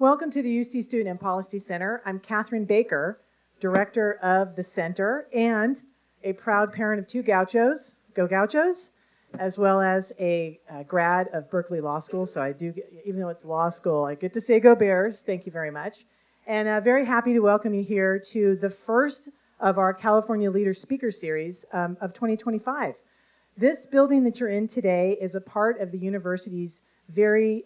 Welcome to the UC Student and Policy Center. I'm Catherine Baker, Director of the Center and a proud parent of two Gauchos, go Gauchos, as well as a grad of Berkeley Law School. So I do, even though it's law school, I get to say go Bears. Thank you very much. And very happy to welcome you here to the first of our California Leader Speaker Series of 2025. This building that you're in today is a part of the university's very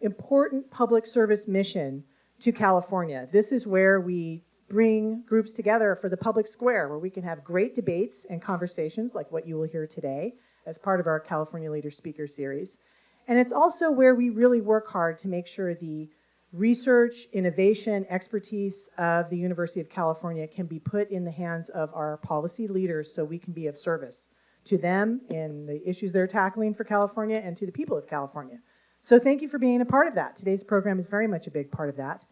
important public service mission to California. This is where we bring groups together for the public square, where we can have great debates and conversations like what you will hear today as part of our California Leader Speaker Series. And it's also where we really work hard to make sure the research, innovation, expertise of the University of California can be put in the hands of our policy leaders so we can be of service to them in the issues they're tackling for California and to the people of California. So thank you for being a part of that. Today's program is very much a big part of that.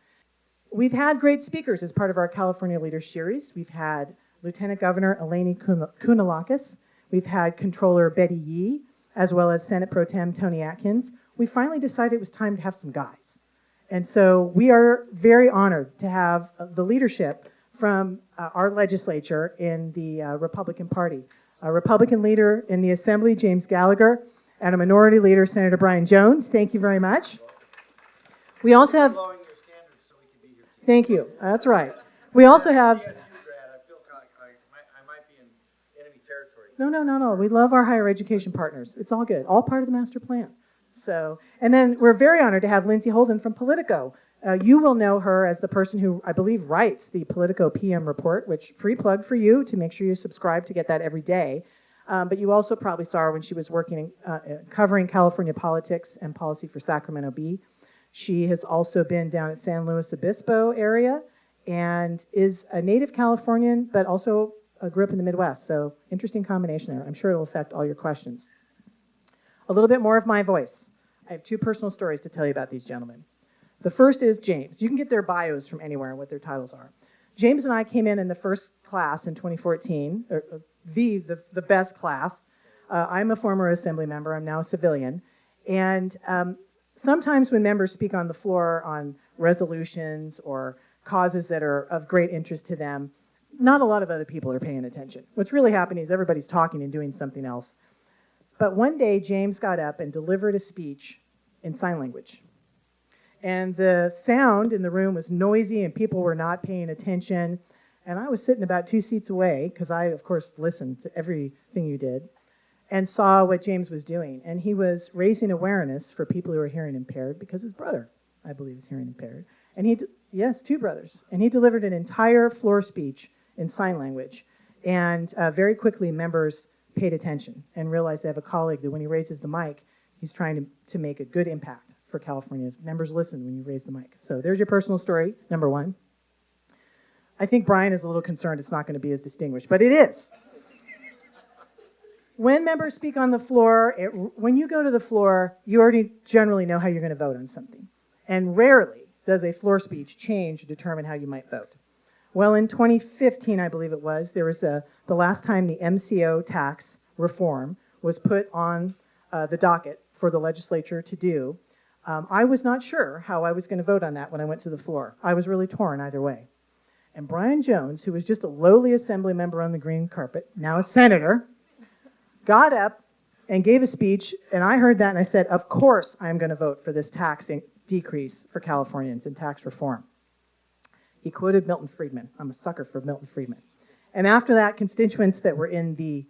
We've had great speakers as part of our California Leader Series. We've had Lieutenant Governor Eleni Kounalakis. We've had Controller Betty Yee, as well as Senate Pro Tem Tony Atkins. We finally decided it was time to have some guys. And so we are very honored to have the leadership from our legislature in the Republican Party. A Republican leader in the Assembly, James Gallagher, and a minority leader, Senator Brian Jones. Thank you very much. We also have... Thank you. That's right. We also have... No. We love our higher education partners. It's all good. All part of the master plan. So, and then we're very honored to have Lindsay Holden from Politico. You will know her as the person who, I believe, writes the Politico PM report, which free plug for you to make sure you subscribe to get that every day. But you also probably saw her when she was working, covering California politics and policy for Sacramento Bee. She has also been down at San Luis Obispo area and is a native Californian, but also grew up in the Midwest. So interesting combination there. I'm sure it'll affect all your questions. A little bit more of my voice. I have two personal stories to tell you about these gentlemen. The first is James. You can get their bios from anywhere and what their titles are. James and I came in the first class in 2014, the best class. I'm a former assembly member. I'm now a civilian. And sometimes when members speak on the floor on resolutions or causes that are of great interest to them, not a lot of other people are paying attention. What's really happening is everybody's talking and doing something else. But one day, James got up and delivered a speech in sign language. And the sound in the room was noisy and people were not paying attention. And I was sitting about 2 seats away, because I, of course, listened to everything you did, and saw what James was doing. And he was raising awareness for people who are hearing impaired, because his brother, I believe, is hearing impaired. And yes, two brothers. And he delivered an entire floor speech in sign language. And very quickly, members paid attention and realized they have a colleague that when he raises the mic, he's trying to make a good impact for California. Members listen when you raise the mic. So there's your personal story, number one. I think Brian is a little concerned it's not going to be as distinguished, but it is. When members speak on the floor, when you go to the floor, you already generally know how you're going to vote on something. And rarely does a floor speech change or determine how you might vote. Well, in 2015, I believe it was, there was the last time the MCO tax reform was put on the docket for the legislature to do. I was not sure how I was going to vote on that when I went to the floor. I was really torn either way. And Brian Jones, who was just a lowly assembly member on the green carpet, now a senator, got up and gave a speech, and I heard that and I said, of course I'm going to vote for this tax decrease for Californians and tax reform. He quoted Milton Friedman. I'm a sucker for Milton Friedman. And after that, constituents that were in the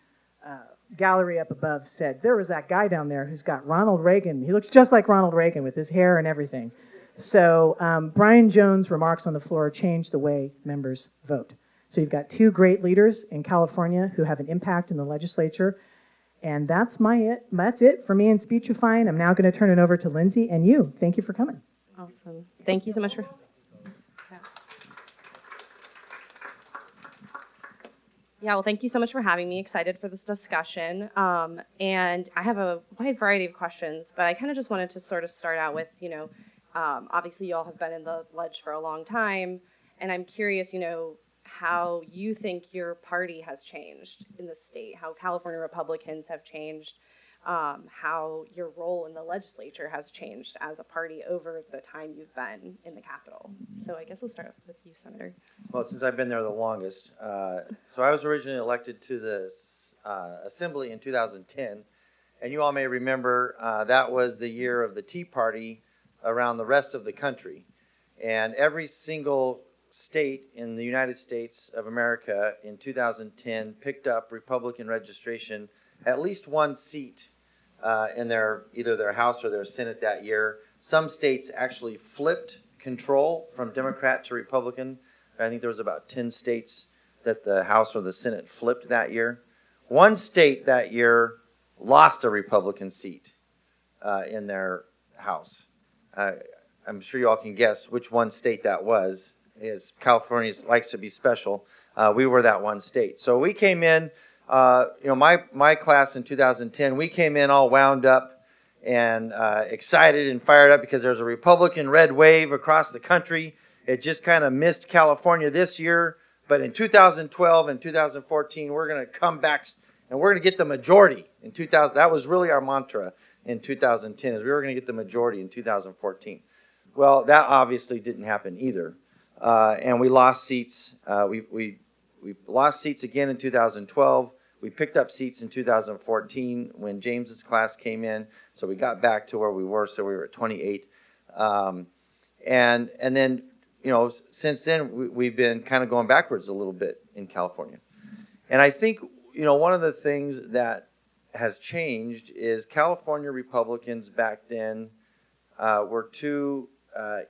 gallery up above said, there was that guy down there who's got Ronald Reagan. He looks just like Ronald Reagan with his hair and everything. So Brian Jones' remarks on the floor changed the way members vote. So you've got two great leaders in California who have an impact in the legislature. And that's it for me in speechifying. I'm now going to turn it over to Lindsay and you. Thank you for coming. Awesome. Thank you so much for... Yeah, well, thank you so much for having me. Excited for this discussion. And I have a wide variety of questions, but I kind of just wanted to sort of start out with, obviously you all have been in the ledge for a long time, and I'm curious, how you think your party has changed in the state, how California Republicans have changed how your role in the legislature has changed as a party over the time you've been in the Capitol. So I guess we'll start with you, Senator. Well, since I've been there the longest, so I was originally elected to the Assembly in 2010, and you all may remember that was the year of the Tea Party around the rest of the country. And every single state in the United States of America in 2010 picked up Republican registration, at least one seat in either their House or their Senate that year. Some states actually flipped control from Democrat to Republican. I think there was about 10 states that the House or the Senate flipped that year. One state that year lost a Republican seat in their House. I'm sure you all can guess which one state that was. Is California likes to be special. We were that one state. So we came in, my class in 2010, we came in all wound up and excited and fired up because there's a Republican red wave across the country. It just kind of missed California this year. But in 2012 and 2014, we're going to come back and we're going to get the majority in 2000. That was really our mantra in 2010, is we were going to get the majority in 2014. Well, that obviously didn't happen either. And we lost seats. We lost seats again in 2012. We picked up seats in 2014 when James's class came in. So we got back to where we were. So we were at 28. And then, since then, we've been kind of going backwards a little bit in California. And I think, one of the things that has changed is California Republicans back then were too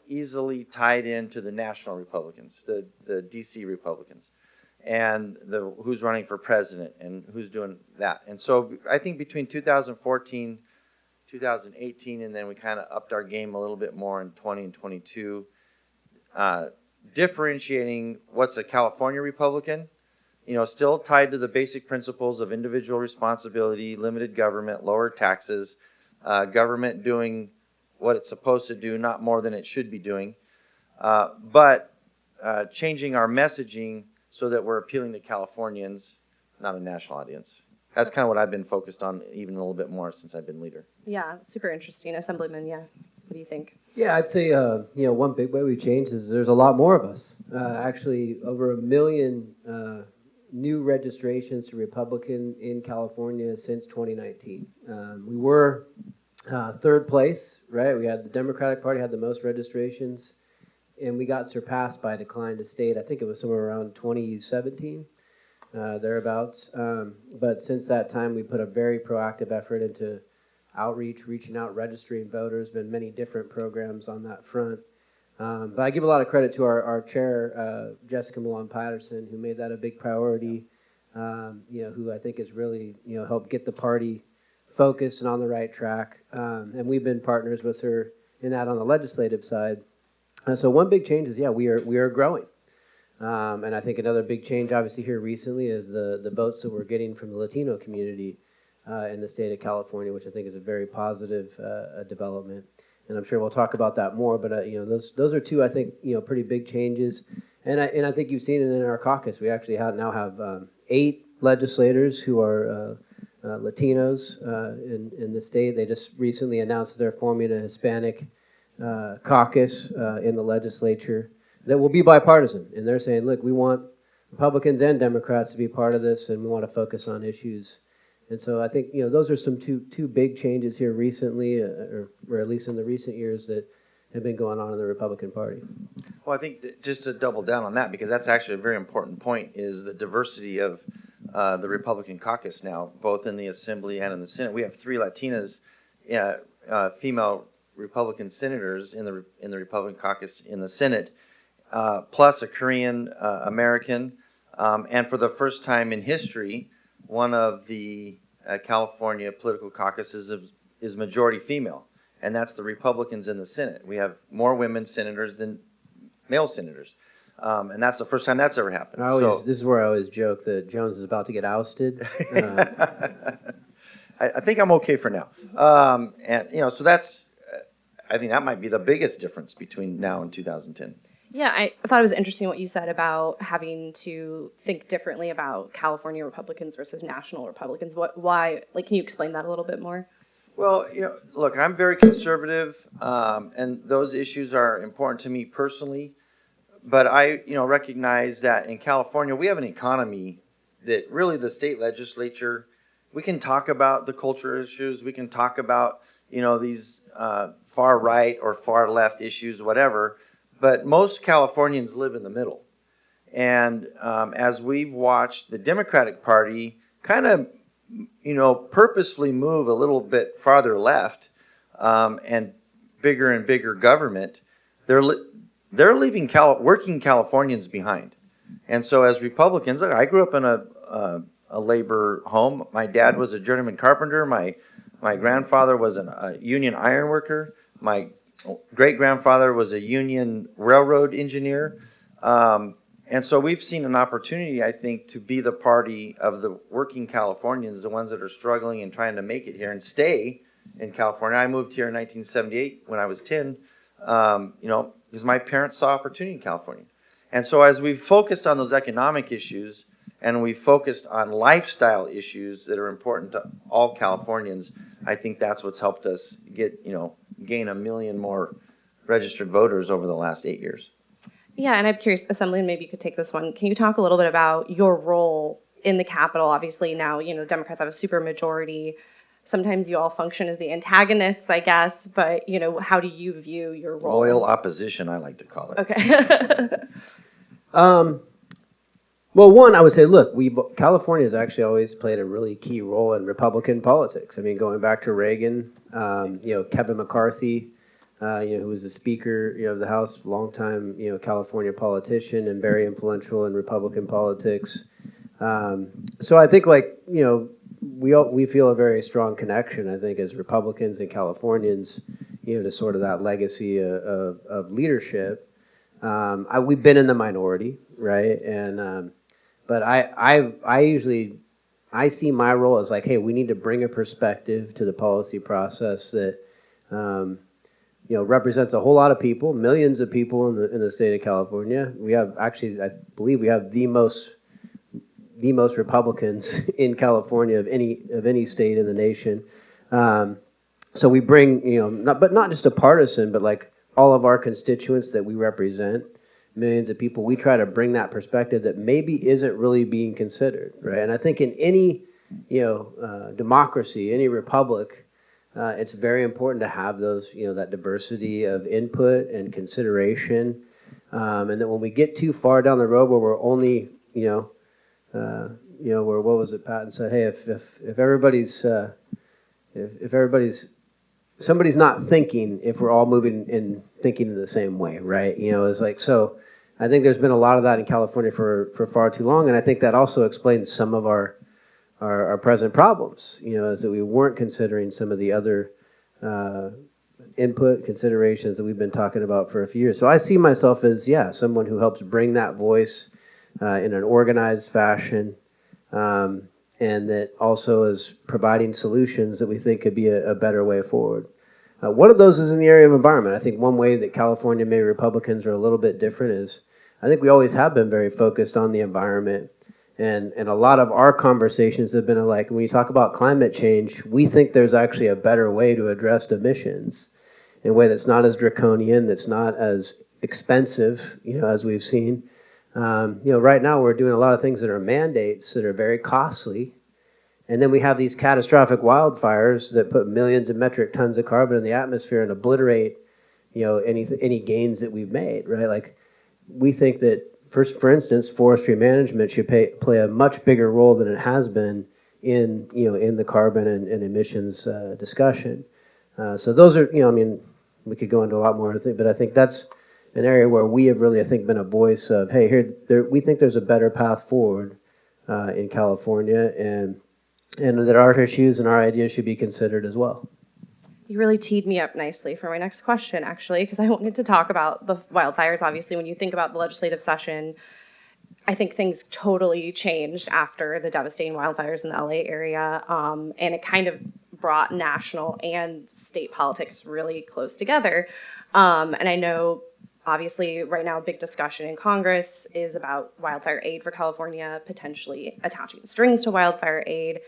easily tied into the national Republicans, the D.C. Republicans, and who's running for president and who's doing that. And so I think between 2014, 2018, and then we kind of upped our game a little bit more in 20 and 22, differentiating what's a California Republican, still tied to the basic principles of individual responsibility, limited government, lower taxes, government doing what it's supposed to do, not more than it should be doing, but changing our messaging so that we're appealing to Californians, not a national audience. That's kind of what I've been focused on even a little bit more since I've been leader. Yeah, super interesting. Assemblyman, yeah. What do you think? Yeah, I'd say, one big way we've changed is there's a lot more of us. Actually, over 1 million new registrations to Republican in California since 2019. We were third place, right? We had the Democratic Party had the most registrations, and we got surpassed by a decline to state. I think it was somewhere around 2017, thereabouts. But since that time, we put a very proactive effort into outreach, reaching out, registering voters. Been many different programs on that front. But I give a lot of credit to our chair, Jessica Malone Patterson, who made that a big priority. Who I think has really helped get the party focused and on the right track. And we've been partners with her in that on the legislative side. So one big change is we are growing. And I think another big change, obviously here recently, is the votes that we're getting from the Latino community in the state of California, which I think is a very positive development. And I'm sure we'll talk about that more. But those are two, I think, pretty big changes. And I think you've seen it in our caucus. We actually now have 8 legislators who are Latinos in the state. They just recently announced they're forming a Hispanic caucus in the legislature that will be bipartisan. And they're saying, look, we want Republicans and Democrats to be part of this, and we want to focus on issues. And so I think those are some two big changes here recently, or at least in the recent years, that have been going on in the Republican Party. Well, I think just to double down on that, because that's actually a very important point, is the diversity of the Republican caucus now, both in the Assembly and in the Senate. We have 3 Latinas, female Republican senators in the Republican caucus in the Senate, plus a Korean American, and for the first time in history, one of the California political caucuses is majority female, and that's the Republicans in the Senate. We have more women senators than male senators, and that's the first time that's ever happened. This is where I always joke that Jones is about to get ousted. I think I'm okay for now, and so that's. I think that might be the biggest difference between now and 2010. Yeah, I thought it was interesting what you said about having to think differently about California Republicans versus national Republicans. Why? Like, can you explain that a little bit more? Well, look, I'm very conservative, and those issues are important to me personally. But I, recognize that in California, we have an economy that really the state legislature, we can talk about the culture issues, we can talk about, these far right or far left issues, whatever. But most Californians live in the middle. And as we've watched the Democratic Party kind of, purposefully move a little bit farther left and bigger government, they're leaving working Californians behind. And so as Republicans, look, I grew up in a labor home. My dad was a journeyman carpenter. My grandfather was a union iron worker. My great-grandfather was a union railroad engineer. And so we've seen an opportunity, I think, to be the party of the working Californians, the ones that are struggling and trying to make it here and stay in California. I moved here in 1978 when I was 10, because my parents saw opportunity in California. And so as we've focused on those economic issues and we've focused on lifestyle issues that are important to all Californians, I think that's what's helped us gain 1 million more registered voters over the last 8 years. Yeah, and I'm curious, Assemblyman, maybe you could take this one. Can you talk a little bit about your role in the Capitol? Obviously now, the Democrats have a super majority. Sometimes you all function as the antagonists, I guess, but, how do you view your role? Loyal opposition, I like to call it. Okay. Well, one, I would say, look, California has actually always played a really key role in Republican politics. I mean, going back to Reagan, Kevin McCarthy, who was the Speaker, of the House, longtime, California politician and very influential in Republican politics. So I think, we feel a very strong connection, I think, as Republicans and Californians, to sort of that legacy of leadership. We've been in the minority, right? And but I see my role as hey, we need to bring a perspective to the policy process that represents a whole lot of people, millions of people in the state of California. We have actually, I believe, we have the most Republicans in California of any state in the nation. So we bring, not just a partisan, but all of our constituents that we represent, millions of people. We try to bring that perspective that maybe isn't really being considered, right? And I think in any, democracy, any republic, it's very important to have those, that diversity of input and consideration, and that when we get too far down the road where we're only, where what was it Patton said? Hey, if everybody's somebody's not thinking if we're all moving and thinking in the same way, right? It's so. I think there's been a lot of that in California for far too long, and I think that also explains some of our present problems. Is that we weren't considering some of the other input considerations that we've been talking about for a few years. So I see myself as someone who helps bring that voice in an organized fashion, and that also is providing solutions that we think could be a better way forward. One of those is in the area of environment. I think one way that California, maybe Republicans are a little bit different is I think we always have been very focused on the environment. And a lot of our conversations have been when you talk about climate change, we think there's actually a better way to address emissions in a way that's not as draconian, that's not as expensive, as we've seen. Right now we're doing a lot of things that are mandates that are very costly. And then we have these catastrophic wildfires that put millions of metric tons of carbon in the atmosphere and obliterate, any gains that we've made, right? We think that, for instance, forestry management should play a much bigger role than it has been in the carbon and emissions discussion. So those are, we could go into a lot more, but I think that's an area where we have really, I think, been a voice of, hey, we think there's a better path forward in California, and that our issues and our ideas should be considered as well. You really teed me up nicely for my next question, actually, because I wanted to talk about the wildfires. Obviously, when you think about the legislative session, I think things totally changed after the devastating wildfires in the LA area, and it kind of brought national and state politics really close together. And I know Obviously, right now, a big discussion in Congress is about wildfire aid for California, potentially attaching strings to wildfire aid.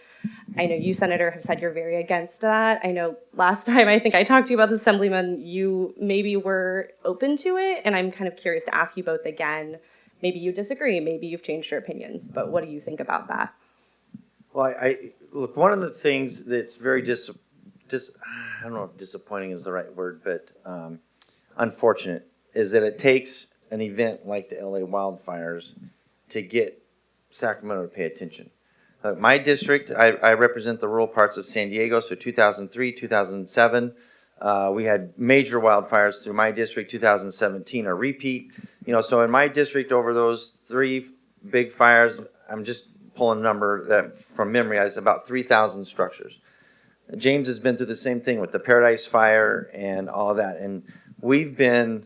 I know you, Senator, have said you're very against that. I know last time I think I talked to you about this, Assemblyman, you maybe were open to it, and I'm kind of curious to ask you both again. Maybe you disagree, maybe you've changed your opinions, but what do you think about that? Well, I look, one of the things that's very I don't know if disappointing is the right word, but unfortunate, is that it takes an event like the LA wildfires to get Sacramento to pay attention. My district, I represent the rural parts of San Diego, so 2003, 2007, we had major wildfires through my district. 2017, a repeat. So in my district, over those 3 big fires, I'm just pulling a number that from memory, is about 3,000 structures. James has been through the same thing with the Paradise Fire and all of that, and we've been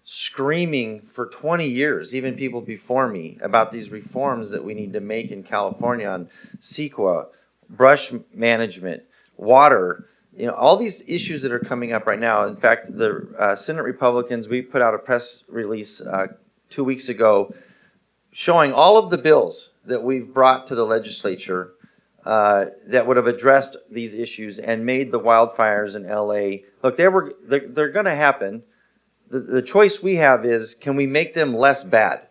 screaming for 20 years, even people before me, about these reforms that we need to make in California on CEQA, brush management, water, all these issues that are coming up right now. In fact, the Senate Republicans, we put out a press release 2 weeks ago showing all of the bills that we've brought to the legislature that would have addressed these issues and made the wildfires in LA, look, they're going to happen. The choice we have is, can we make them less bad?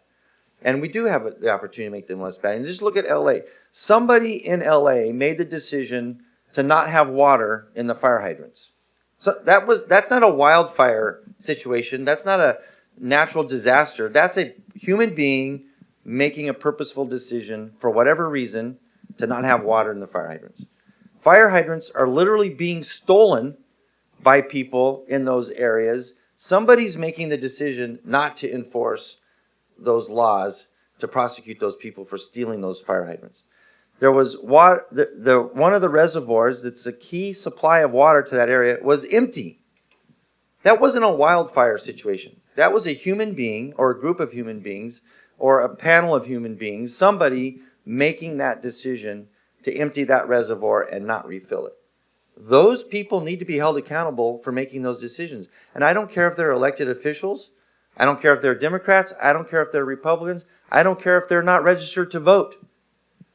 And we do have the opportunity to make them less bad. And just look at LA. Somebody in LA made the decision to not have water in the fire hydrants. So that's not a wildfire situation. That's not a natural disaster. That's a human being making a purposeful decision for whatever reason to not have water in the fire hydrants. Fire hydrants are literally being stolen by people in those areas. Somebody's making the decision not to enforce those laws to prosecute those people for stealing those fire hydrants. There was water, one of the reservoirs that's a key supply of water to that area was empty. That wasn't a wildfire situation. That was a human being or a group of human beings or a panel of human beings, somebody making that decision to empty that reservoir and not refill it. Those people need to be held accountable for making those decisions. And I don't care if they're elected officials. I don't care if they're Democrats. I don't care if they're Republicans. I don't care if they're not registered to vote.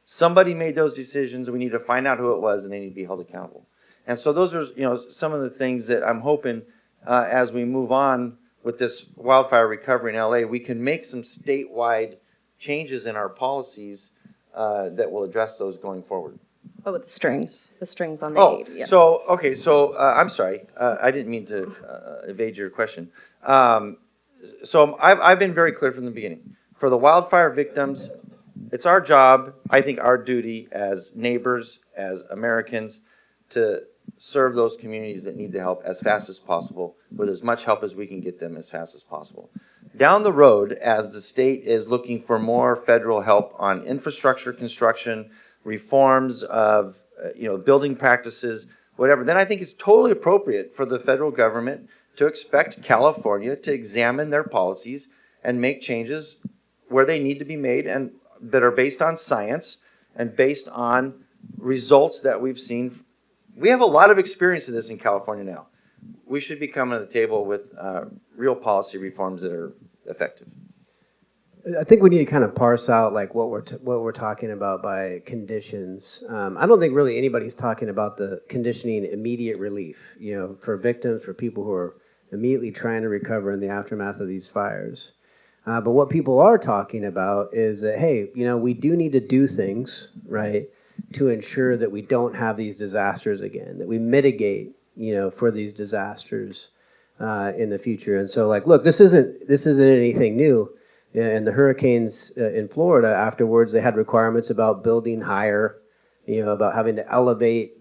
Somebody made those decisions, and we need to find out who it was, and they need to be held accountable. And so those are, some of the things that I'm hoping as we move on with this wildfire recovery in LA, we can make some statewide changes in our policies that will address those going forward. Oh, with the strings on the aid. Yes. So I'm sorry, I didn't mean to evade your question. So I've been very clear from the beginning. For the wildfire victims, it's our job, I think our duty as neighbors, as Americans, to serve those communities that need the help as fast as possible, with as much help as we can get them as fast as possible. Down the road, as the state is looking for more federal help on infrastructure construction, reforms of building practices, whatever, then I think it's totally appropriate for the federal government to expect California to examine their policies and make changes where they need to be made and that are based on science and based on results that we've seen. We have a lot of experience in this in California now. We should be coming to the table with real policy reforms that are effective. I think we need to kind of parse out like what we're talking about by conditions. I don't think really anybody's talking about the conditioning immediate relief, for victims, for people who are immediately trying to recover in the aftermath of these fires. But what people are talking about is that, hey, we do need to do things, right, to ensure that we don't have these disasters again, that we mitigate, for these disasters in the future. And so, look, this isn't anything new. And the hurricanes in Florida, afterwards, they had requirements about building higher, about having to elevate,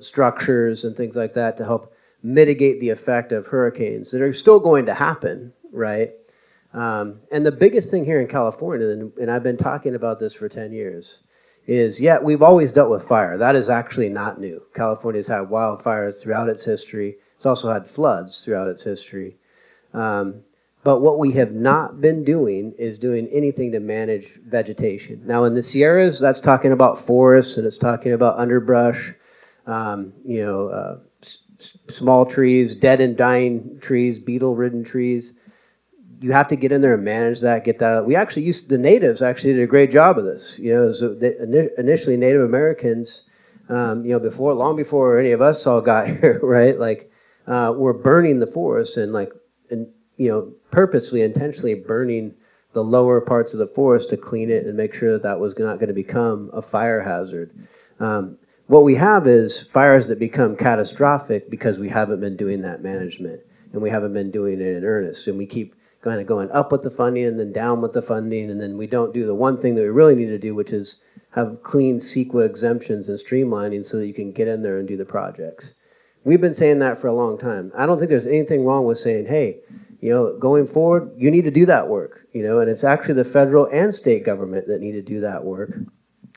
structures and things like that to help mitigate the effect of hurricanes that are still going to happen, right? And the biggest thing here in California, and I've been talking about this for 10 years, is, we've always dealt with fire. That is actually not new. California's had wildfires throughout its history. It's also had floods throughout its history. But what we have not been doing is doing anything to manage vegetation. Now, in the Sierras, that's talking about forests, and it's talking about underbrush, small trees, dead and dying trees, beetle-ridden trees. You have to get in there and manage that, get that out. We actually the natives actually did a great job of this. So initially Native Americans, long before any of us all got here, right? Were burning the forest and purposely, intentionally burning the lower parts of the forest to clean it and make sure that was not going to become a fire hazard. What we have is fires that become catastrophic because we haven't been doing that management and we haven't been doing it in earnest. And we keep kind of going up with the funding and then down with the funding, and then we don't do the one thing that we really need to do, which is have clean CEQA exemptions and streamlining so that you can get in there and do the projects. We've been saying that for a long time. I don't think there's anything wrong with saying, hey, going forward, you need to do that work, and it's actually the federal and state government that need to do that work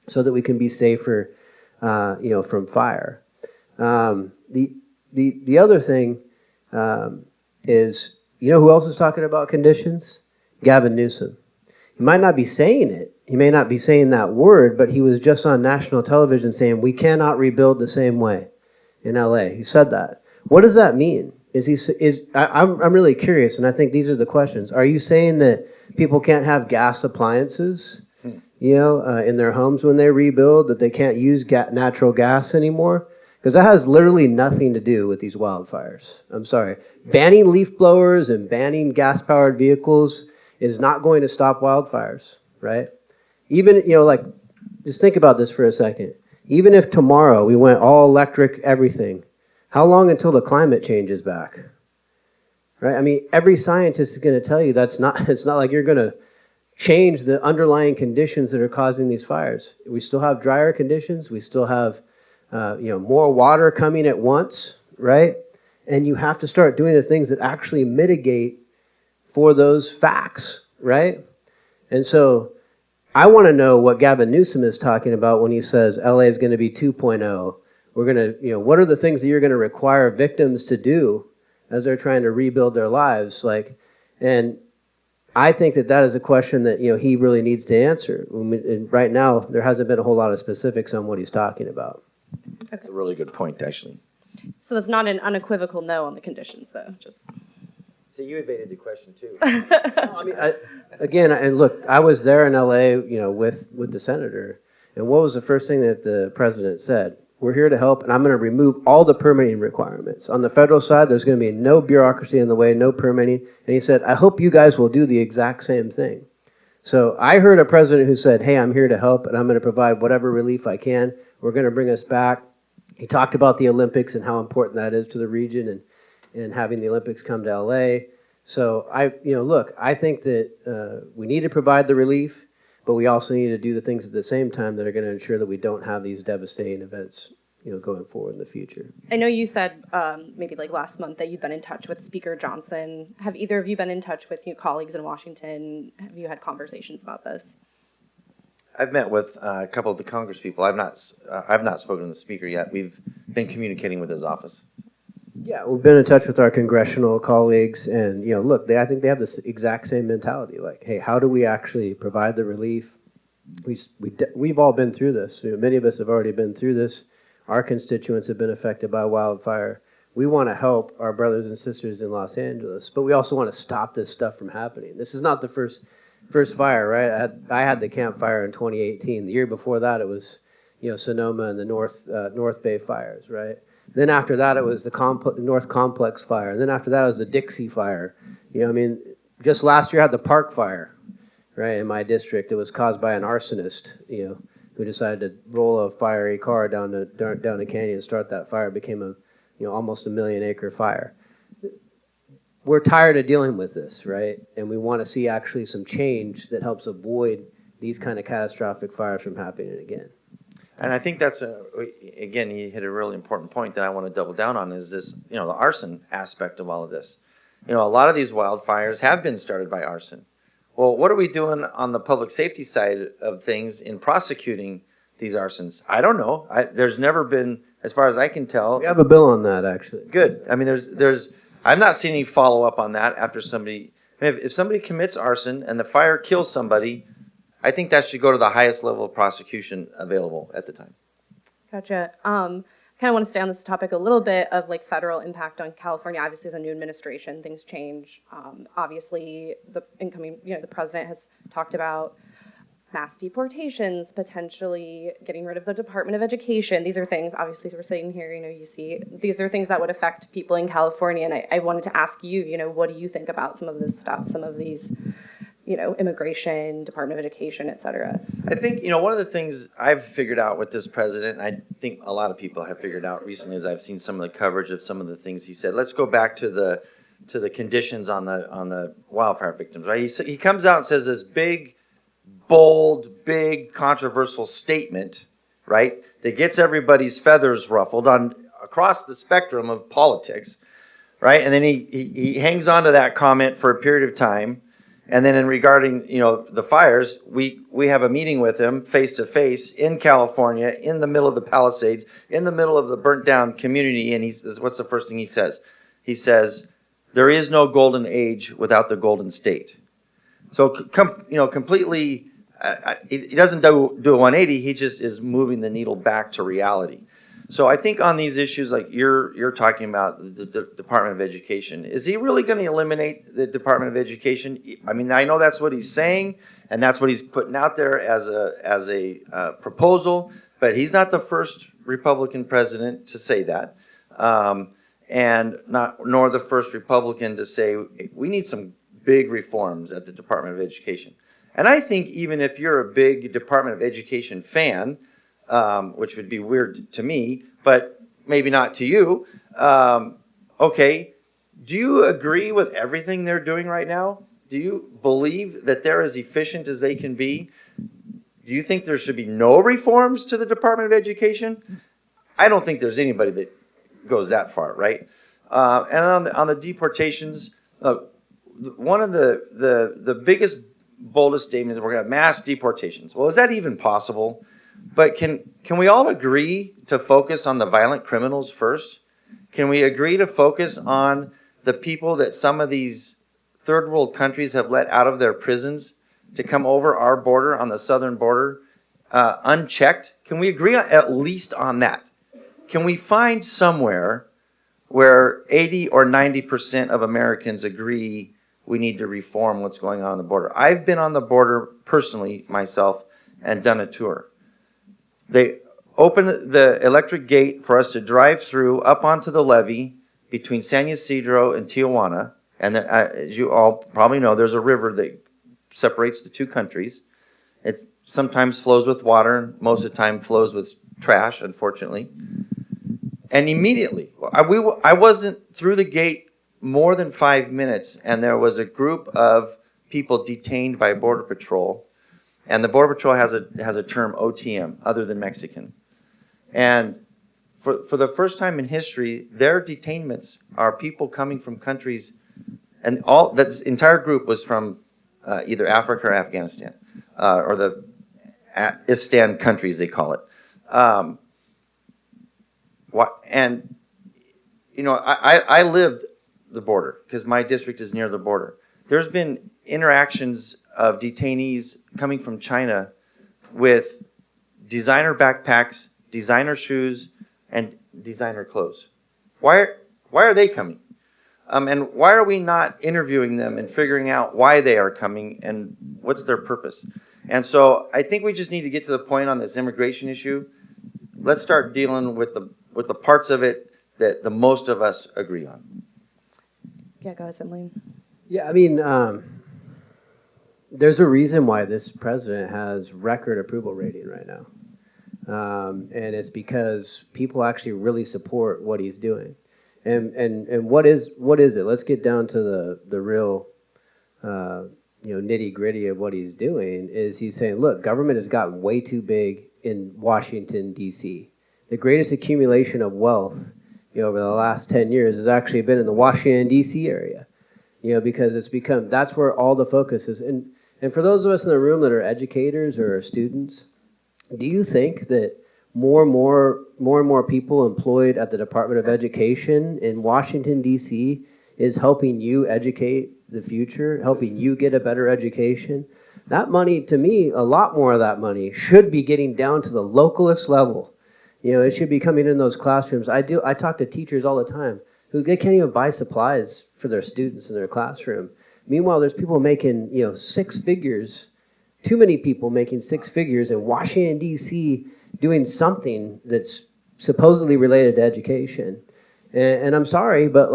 so that we can be safer, from fire. The other thing is, who else is talking about conditions? Gavin Newsom. He might not be saying it. He may not be saying that word, but he was just on national television saying we cannot rebuild the same way in LA. He said that. What does that mean? I'm really curious, and I think these are the questions. Are you saying that people can't have gas appliances, in their homes when they rebuild, that they can't use natural gas anymore? Because that has literally nothing to do with these wildfires. I'm sorry. Banning leaf blowers and banning gas-powered vehicles is not going to stop wildfires, right? Even, just think about this for a second. Even if tomorrow we went all electric everything, how long until the climate changes back? Right? I mean, every scientist is going to tell you it's not like you're going to change the underlying conditions that are causing these fires. We still have drier conditions. We still have more water coming at once, right? And you have to start doing the things that actually mitigate for those facts, right? And so I want to know what Gavin Newsom is talking about when he says LA is going to be 2.0. We're going to, what are the things that you're going to require victims to do as they're trying to rebuild their lives? And I think that is a question that, he really needs to answer. And right now, there hasn't been a whole lot of specifics on what he's talking about. That's a really good point, actually. So that's not an unequivocal no on the conditions, though. Just. So you evaded the question too. I was there in LA, with the senator, and what was the first thing that the president said? We're here to help, and I'm going to remove all the permitting requirements. On the federal side, there's going to be no bureaucracy in the way, no permitting. And he said, I hope you guys will do the exact same thing. So I heard a president who said, hey, I'm here to help, and I'm going to provide whatever relief I can. We're going to bring us back. He talked about the Olympics and how important that is to the region and having the Olympics come to LA. So I think that we need to provide the relief, but we also need to do the things at the same time that are going to ensure that we don't have these devastating events, going forward in the future. I know you said maybe last month that you've been in touch with Speaker Johnson. Have either of you been in touch with colleagues in Washington? Have you had conversations about this? I've met with a couple of the Congress people. I've not spoken to the Speaker yet. We've been communicating with his office. Yeah, we've been in touch with our congressional colleagues, and I think they have this exact same mentality. Hey, how do we actually provide the relief? We've all been through this. Many of us have already been through this. Our constituents have been affected by wildfire. We want to help our brothers and sisters in Los Angeles, but we also want to stop this stuff from happening. This is not the first fire, right? I had the Camp Fire in 2018. The year before that, it was Sonoma and the North Bay fires, right? Then after that, it was the North Complex fire. And then after that, it was the Dixie fire. Just last year I had the Park Fire, right, in my district. It was caused by an arsonist, who decided to roll a fiery car down a canyon and start that fire. It became almost a 1 million acre fire. We're tired of dealing with this, right? And we want to see actually some change that helps avoid these kind of catastrophic fires from happening again. And I think that's, again, you hit a really important point that I want to double down on is this, the arson aspect of all of this. A lot of these wildfires have been started by arson. Well, what are we doing on the public safety side of things in prosecuting these arsons? I don't know. There's never been, as far as I can tell. We have a bill on that, actually. Good. I mean, I've not seen any follow-up on that after somebody, if somebody commits arson and the fire kills somebody, I think that should go to the highest level of prosecution available at the time. Gotcha. kind of want to stay on this topic a little bit of like federal impact on California. Obviously, the new administration, things change. Obviously, the incoming, the president has talked about mass deportations, potentially getting rid of the Department of Education. These are things, obviously, we're sitting here, you see, these are things that would affect people in California. And I wanted to ask you, what do you think about some of this stuff, some of these, immigration, Department of Education, et cetera? I think, one of the things I've figured out with this president, and I think a lot of people have figured out recently as I've seen some of the coverage of some of the things he said. Let's go back to the conditions on the wildfire victims, right? He comes out and says this big, bold, big, controversial statement, right, that gets everybody's feathers ruffled across the spectrum of politics, right? And then he hangs on to that comment for a period of time. And then regarding, the fires, we have a meeting with him face to face in California, in the middle of the Palisades, in the middle of the burnt down community. And he says, what's the first thing he says? He says, there is no golden age without the golden state. So, completely, he doesn't do a 180. He just is moving the needle back to reality. So I think on these issues, like you're talking about the Department of Education, is he really going to eliminate the Department of Education? I mean, I know that's what he's saying, and that's what he's putting out there as a proposal. But he's not the first Republican president to say that, and nor the first Republican to say we need some big reforms at the Department of Education. And I think even if you're a big Department of Education fan, which would be weird to me, but maybe not to you. Okay, do you agree with everything they're doing right now? Do you believe that they're as efficient as they can be? Do you think there should be no reforms to the Department of Education? I don't think there's anybody that goes that far, right? And on the deportations, one of the biggest, boldest statements is we're going to have mass deportations. Well, is that even possible? But can we all agree to focus on the violent criminals first? Can we agree to focus on the people that some of these third world countries have let out of their prisons to come over our border, on the southern border, unchecked? Can we agree at least on that? Can we find somewhere where 80 or 90% of Americans agree we need to reform what's going on the border? I've been on the border personally myself and done a tour. They opened the electric gate for us to drive through up onto the levee between San Ysidro and Tijuana. And as you all probably know, there's a river that separates the two countries. It sometimes flows with water, most of the time flows with trash, unfortunately. And immediately, I wasn't through the gate more than 5 minutes, and there was a group of people detained by Border Patrol. And the Border Patrol has a term, OTM, other than Mexican. And for the first time in history, their detainments are people coming from countries, and all that entire group was from either Africa or Afghanistan, or the Istan countries, they call it. And, I live the border because my district is near the border. There's been interactions of detainees coming from China with designer backpacks, designer shoes, and designer clothes. Why are they coming? And why are we not interviewing them and figuring out why they are coming and what's their purpose? And so I think we just need to get to the point on this immigration issue. Let's start dealing with the parts of it that the most of us agree on. Yeah, go ahead, Emily. Yeah, I mean, there's a reason why this president has record approval rating right now. And it's because people actually really support what he's doing. And what is it? Let's get down to the real nitty gritty of what he's doing. Is he's saying, look, government has gotten way too big in Washington, D.C. The greatest accumulation of wealth over the last 10 years has actually been in the Washington, D.C. area. Because that's where all the focus is. And for those of us in the room that are educators or are students, do you think that more and more people employed at the Department of Education in Washington, D.C. is helping you educate the future, helping you get a better education? That money, to me, a lot more of that money should be getting down to the localist level. It should be coming in those classrooms. I talk to teachers all the time who they can't even buy supplies for their students in their classroom. Meanwhile, there's people making, six figures, too many people making six figures in Washington, D.C., doing something that's supposedly related to education. And I'm sorry, but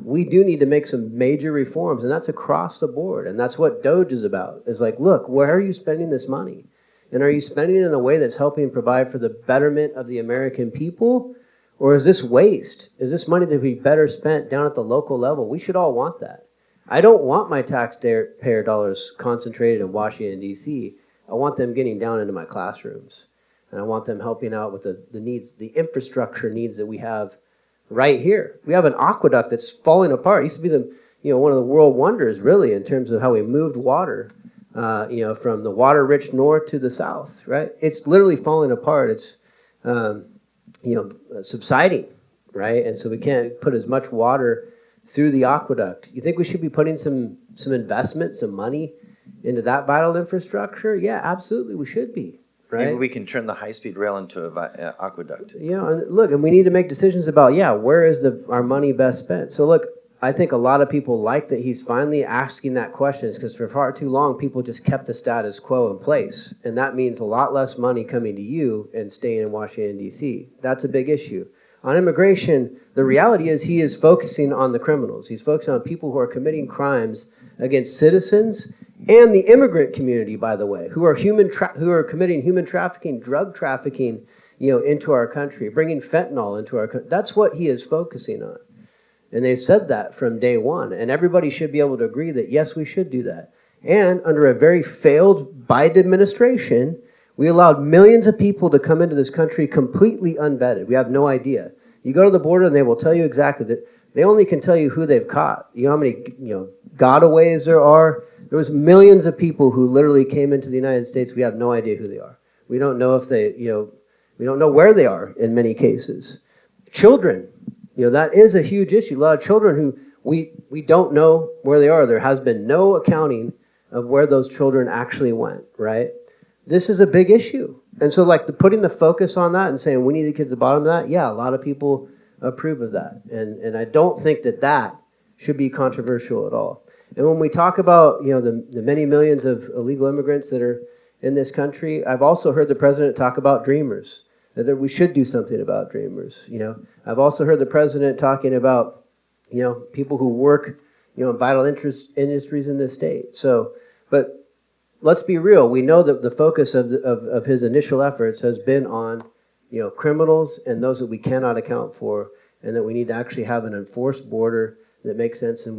we do need to make some major reforms, and that's across the board. And that's what DOGE is about. Is like, look, where are you spending this money? And are you spending it in a way that's helping provide for the betterment of the American people? Or is this waste? Is this money that would be better spent down at the local level? We should all want that. I don't want my taxpayer dollars concentrated in Washington, D.C. I want them getting down into my classrooms. And I want them helping out with the needs, the infrastructure needs that we have right here. We have an aqueduct that's falling apart. It used to be one of the world wonders, really, in terms of how we moved water, from the water-rich north to the south, right? It's literally falling apart. It's, subsiding, right? And so we can't put as much water through the aqueduct. You think we should be putting some investment, some money into that vital infrastructure? Yeah, absolutely, we should be. Right? Maybe we can turn the high-speed rail into an aqueduct. And look, and we need to make decisions about, where is our money best spent? So look, I think a lot of people like that he's finally asking that question, because for far too long, people just kept the status quo in place. And that means a lot less money coming to you and staying in Washington, D.C. That's a big issue. On immigration, the reality is he is focusing on the criminals. He's focusing on people who are committing crimes against citizens and the immigrant community, by the way, who are committing human trafficking, drug trafficking, into our country, bringing fentanyl into our country. That's what he is focusing on. And they said that from day one. And everybody should be able to agree that, yes, we should do that. And under a very failed Biden administration, we allowed millions of people to come into this country completely unvetted. We have no idea. You go to the border and they will tell you exactly that. They only can tell you who they've caught. You know how many gotaways there are? There was millions of people who literally came into the United States. We have no idea who they are. We don't know if they, we don't know where they are in many cases. Children, that is a huge issue. A lot of children who we don't know where they are. There has been no accounting of where those children actually went, right? This is a big issue. And so putting the focus on that and saying we need to get to the bottom of that, a lot of people approve of that. And I don't think that should be controversial at all. And when we talk about, the many millions of illegal immigrants that are in this country, I've also heard the president talk about dreamers, that we should do something about dreamers. I've also heard the president talking about, people who work, in vital industries in this state. So, but let's be real. We know that the focus of his initial efforts has been on, criminals and those that we cannot account for, and that we need to actually have an enforced border that makes sense, and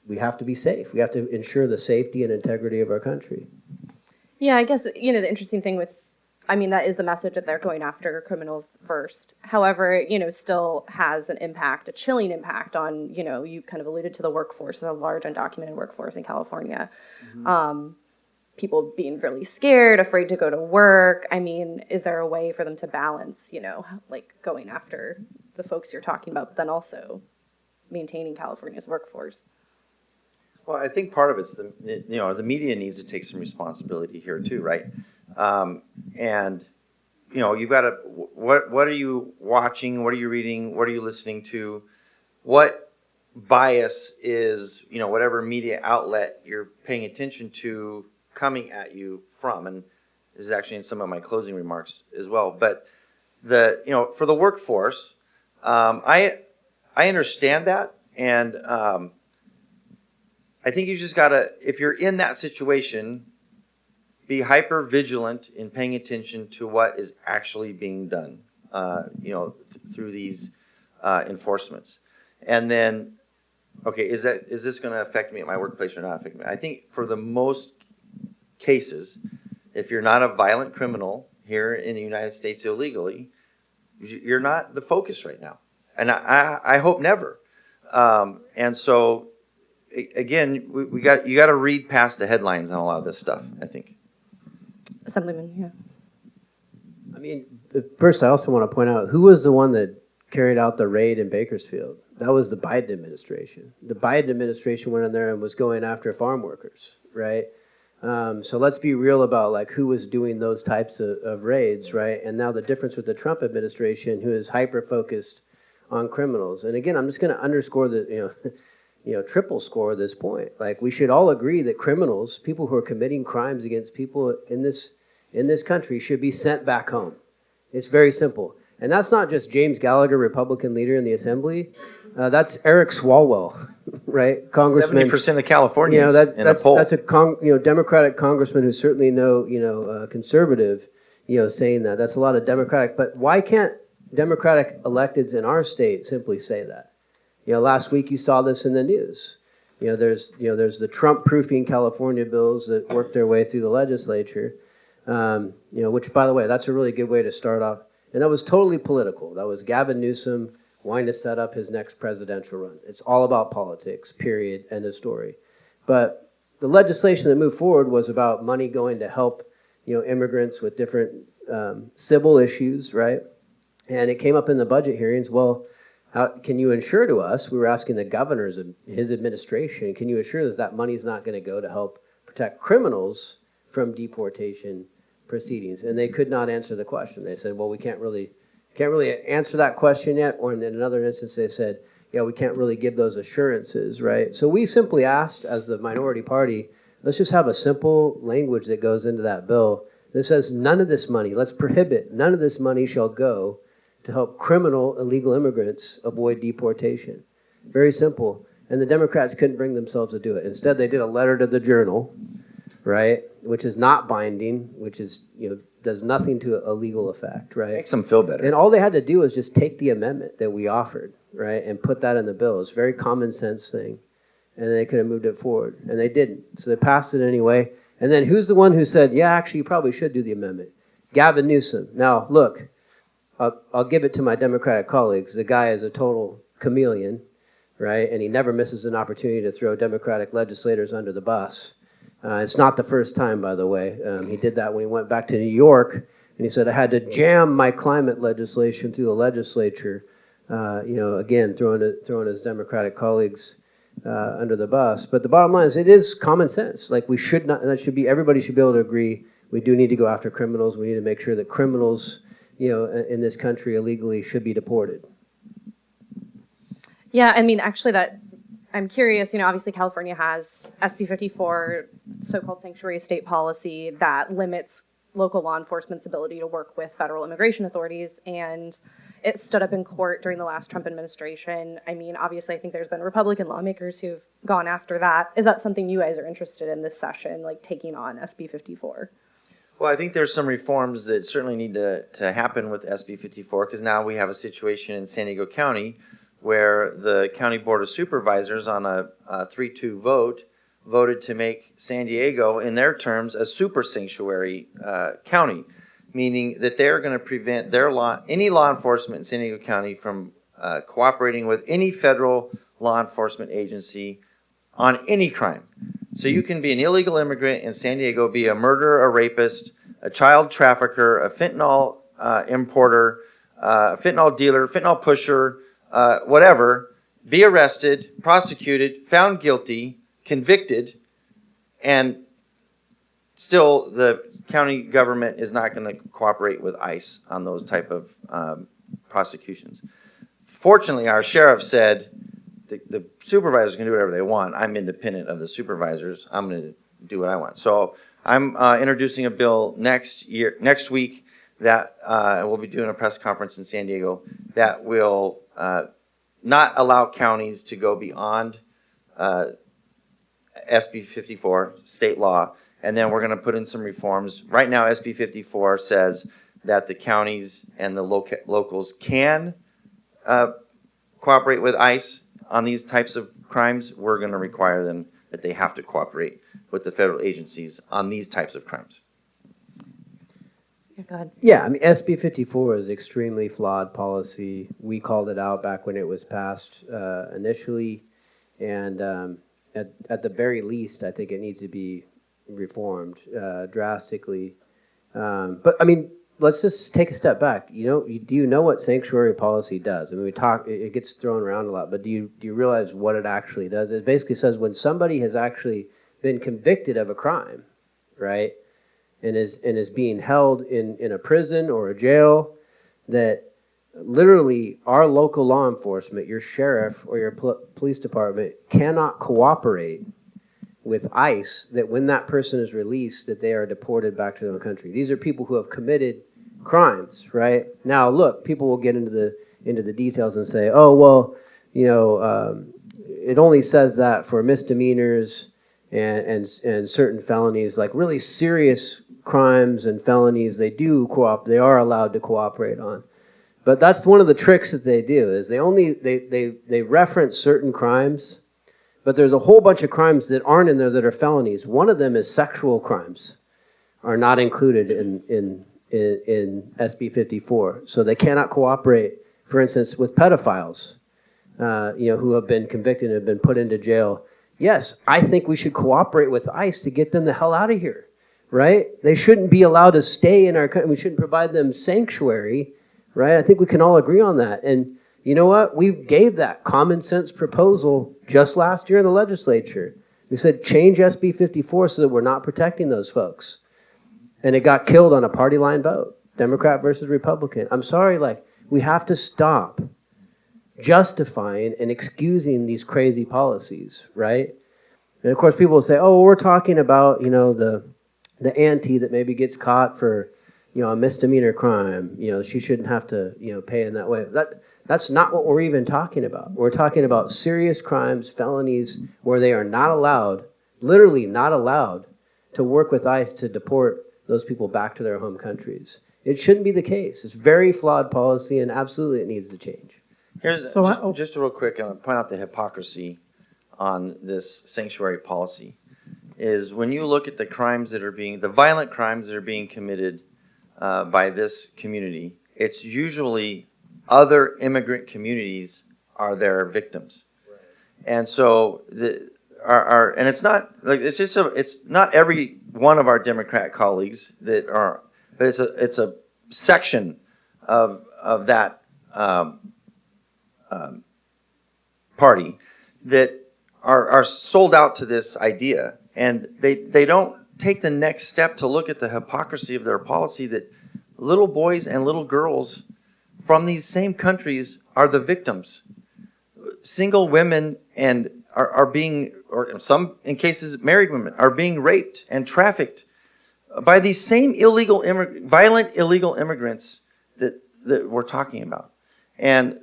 we have to be safe. We have to ensure the safety and integrity of our country. Yeah, I guess, the interesting thing that is the message that they're going after criminals first. However, still has an impact, a chilling impact on, you kind of alluded to the workforce, a large undocumented workforce in California. Mm-hmm. People being really scared, afraid to go to work. Is there a way for them to balance, going after the folks you're talking about, but then also maintaining California's workforce? Well, I think part of it's the media needs to take some responsibility here too, right? And you've got to what are you watching? What are you reading? What are you listening to? What bias is whatever media outlet you're paying attention to coming at you from? And this is actually in some of my closing remarks as well. But for the workforce, I understand that, and I think you just gotta, if you're in that situation, be hyper vigilant in paying attention to what is actually being done, through these enforcements. And then, okay, is this going to affect me at my workplace or not affect me? I think for the most cases, if you're not a violent criminal here in the United States illegally, you're not the focus right now, and I hope never. And so, again, you got to read past the headlines on a lot of this stuff, I think. Assemblyman, yeah. First, I also want to point out, who was the one that carried out the raid in Bakersfield? That was the Biden administration. The Biden administration went in there and was going after farm workers, right? So let's be real about like who was doing those types of raids, right? And now the difference with the Trump administration, who is hyper focused on criminals. And again, I'm just going to underscore the triple score this point. Like we should all agree that criminals, people who are committing crimes against people in this country, should be sent back home. It's very simple. And that's not just James Gallagher, Republican leader in the Assembly. That's Eric Swalwell, right? Congressman. 70% of Californians in a poll. That's a Democratic congressman who's certainly no conservative, saying that. That's a lot of Democratic. But why can't Democratic electeds in our state simply say that? Last week you saw this in the news. There's the Trump-proofing California bills that worked their way through the legislature. Which, by the way, that's a really good way to start off. And that was totally political. That was Gavin Newsom wanting to set up his next presidential run. It's all about politics, period, end of story. But the legislation that moved forward was about money going to help, immigrants with different civil issues, right? And it came up in the budget hearings. Well, how can you ensure to us, we were asking the governors of his administration, can you assure us that money's not going to go to help protect criminals from deportation proceedings? And they could not answer the question. They said, well, we can't really answer that question yet. Or in another instance, they said, we can't really give those assurances, right? So we simply asked, as the minority party, let's just have a simple language that goes into that bill that says none of this money, let's prohibit, none of this money shall go to help criminal illegal immigrants avoid deportation. Very simple. And the Democrats couldn't bring themselves to do it. Instead, they did a letter to the Journal, right, which is not binding, which is, does nothing to a legal effect, right? Makes them feel better. And all they had to do was just take the amendment that we offered, right, and put that in the bill. It's a very common sense thing. And they could have moved it forward. And they didn't. So they passed it anyway. And then who's the one who said, yeah, actually, you probably should do the amendment? Gavin Newsom. Now, look, I'll give it to my Democratic colleagues. The guy is a total chameleon, right? And he never misses an opportunity to throw Democratic legislators under the bus. It's not the first time, by the way. He did that when he went back to New York, and he said, I had to jam my climate legislation through the legislature, again, throwing his Democratic colleagues under the bus. But the bottom line is it is common sense. Like we should not, and that should be, everybody should be able to agree, we do need to go after criminals. We need to make sure that criminals, in this country illegally should be deported. Yeah, I mean, actually I'm curious, obviously California has SB 54, so-called sanctuary state policy that limits local law enforcement's ability to work with federal immigration authorities, and it stood up in court during the last Trump administration. I mean, obviously I think there's been Republican lawmakers who've gone after that. Is that something you guys are interested in this session, like taking on SB 54? Well, I think there's some reforms that certainly need to happen with SB 54, because now we have a situation in San Diego County where the County Board of Supervisors on a 3-2 vote voted to make San Diego, in their terms, a super sanctuary county, meaning that they're going to prevent any law enforcement in San Diego County from cooperating with any federal law enforcement agency on any crime. So you can be an illegal immigrant in San Diego, be a murderer, a rapist, a child trafficker, a fentanyl importer, a fentanyl dealer, fentanyl pusher, whatever, be arrested, prosecuted, found guilty, convicted, and still the county government is not going to cooperate with ICE on those type of prosecutions. Fortunately, our sheriff said the supervisors can do whatever they want. I'm independent of the supervisors. I'm going to do what I want. So I'm introducing a bill next week that we'll be doing a press conference in San Diego that will not allow counties to go beyond SB 54, state law, and then we're going to put in some reforms. Right now, SB 54 says that the counties and the locals can cooperate with ICE on these types of crimes. We're going to require them that they have to cooperate with the federal agencies on these types of crimes. Yeah, go ahead. Yeah, I mean, SB 54 is extremely flawed policy. We called it out back when it was passed initially, and at the very least, I think it needs to be reformed drastically. But I mean, let's just take a step back. Do you know what sanctuary policy does? I mean, it gets thrown around a lot, but do you realize what it actually does? It basically says when somebody has actually been convicted of a crime, right? And is being held in a prison or a jail, that literally our local law enforcement, your sheriff or your police department cannot cooperate with ICE, that when that person is released, that they are deported back to their own country. These are people who have committed crimes, right? Now, look, people will get into the details and say, oh, well, it only says that for misdemeanors and certain felonies, like really serious crimes and felonies, they are allowed to cooperate on. But that's one of the tricks that they do, is they reference certain crimes, but there's a whole bunch of crimes that aren't in there that are felonies. One of them is sexual crimes are not included in SB 54. So they cannot cooperate, for instance, with pedophiles, who have been convicted and have been put into jail. Yes, I think we should cooperate with ICE to get them the hell out of here, right? They shouldn't be allowed to stay in our country. We shouldn't provide them sanctuary, right? I think we can all agree on that. And you know what? We gave that common sense proposal just last year in the legislature. We said change SB 54 so that we're not protecting those folks. And it got killed on a party line vote, Democrat versus Republican. I'm sorry, we have to stop justifying and excusing these crazy policies, right? And of course, people will say, oh, we're talking about, the auntie that maybe gets caught for, a misdemeanor crime. She shouldn't have to, pay in that way. That's not what we're even talking about. We're talking about serious crimes, felonies, where they are not allowed, literally not allowed, to work with ICE to deport those people back to their home countries. It shouldn't be the case. It's very flawed policy, and absolutely it needs to change. Here's just real quick, I want to point out the hypocrisy on this sanctuary policy. Is when you look at the violent crimes that are being committed by this community, it's usually other immigrant communities are their victims. Right. And so and it's not it's not every one of our Democrat colleagues that are, but it's a section of that party that are sold out to this idea, and they don't take the next step to look at the hypocrisy of their policy, that little boys and little girls from these same countries are the victims. Single women are being, or some in cases married women, are being raped and trafficked by these same violent illegal immigrants that we're talking about. And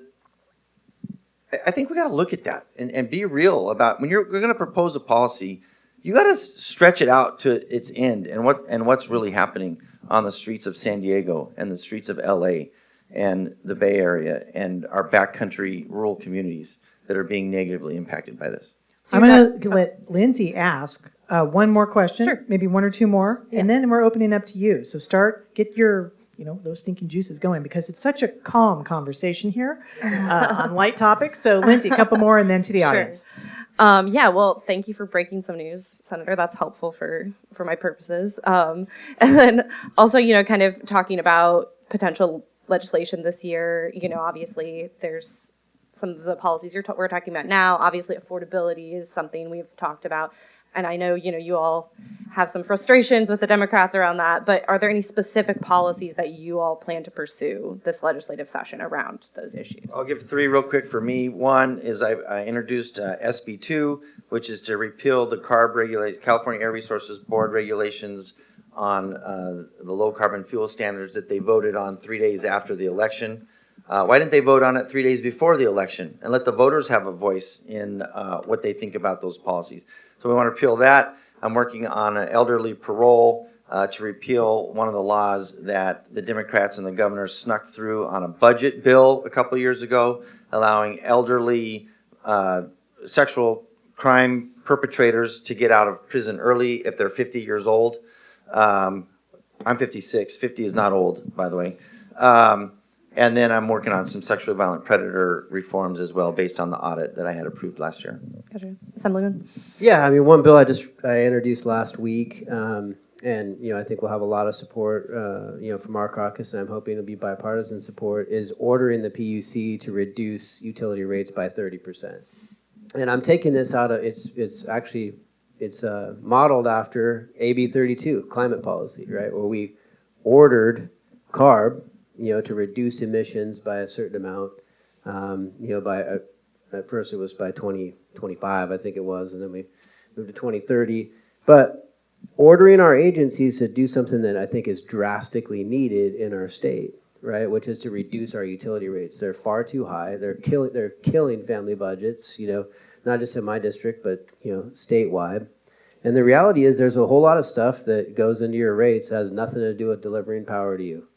I think we got to look at that and be real about when you're going to propose a policy. You got to stretch it out to its end and what's really happening on the streets of San Diego and the streets of LA and the Bay Area and our backcountry rural communities that are being negatively impacted by this. I'm going to let Lindsay ask one more question, sure, maybe one or two more, and then we're opening up to you. So get your those thinking juices going, because it's such a calm conversation here on light topics. So Lindsay, a couple more and then to the audience. Well, thank you for breaking some news, Senator. That's helpful for my purposes. And then also, kind of talking about potential legislation this year. Obviously there's some of the policies we're talking about now. Obviously, affordability is something we've talked about. And I know, you all have some frustrations with the Democrats around that, but are there any specific policies that you all plan to pursue this legislative session around those issues? I'll give three real quick for me. One is I introduced SB 2, which is to repeal the California Air Resources Board regulations on the low carbon fuel standards that they voted on 3 days after the election. Why didn't they vote on it 3 days before the election and let the voters have a voice in what they think about those policies? So we want to repeal that. I'm working on an elderly parole to repeal one of the laws that the Democrats and the governor snuck through on a budget bill a couple of years ago, allowing elderly sexual crime perpetrators to get out of prison early if they're 50 years old. I'm 56. 50 is not old, by the way. And then I'm working on some sexually violent predator reforms as well, based on the audit that I had approved last year. Gotcha. Assemblyman? Yeah, one bill I introduced last week, and I think we'll have a lot of support, from our caucus, and I'm hoping it'll be bipartisan support, is ordering the PUC to reduce utility rates by 30%. And I'm taking this out of, it's actually modeled after AB 32, climate policy, right? Where we ordered CARB, to reduce emissions by a certain amount, at first it was by 2025, I think it was, and then we moved to 2030. But ordering our agencies to do something that I think is drastically needed in our state, right, which is to reduce our utility rates. They're far too high. They're killing family budgets, not just in my district, but, statewide. And the reality is there's a whole lot of stuff that goes into your rates that has nothing to do with delivering power to you.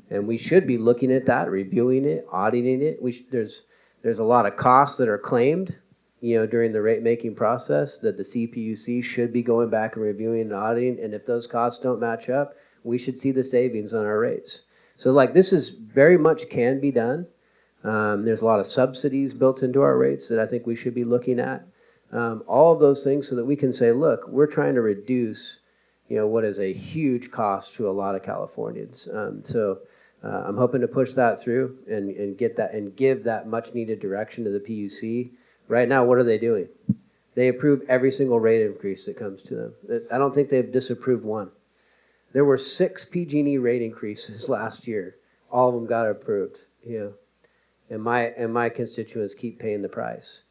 And we should be looking at that, reviewing it, auditing it. There's a lot of costs that are claimed, during the rate making process that the CPUC should be going back and reviewing and auditing. And if those costs don't match up, we should see the savings on our rates. So this is very much can be done. There's a lot of subsidies built into our rates that I think we should be looking at. All of those things so that we can say, look, we're trying to reduce, what is a huge cost to a lot of Californians. I'm hoping to push that through and get that and give that much needed direction to the PUC. Right now, what are they doing? They approve every single rate increase that comes to them. I don't think they've disapproved one. There were 6 PG&E rate increases last year. All of them got approved. And my constituents keep paying the price.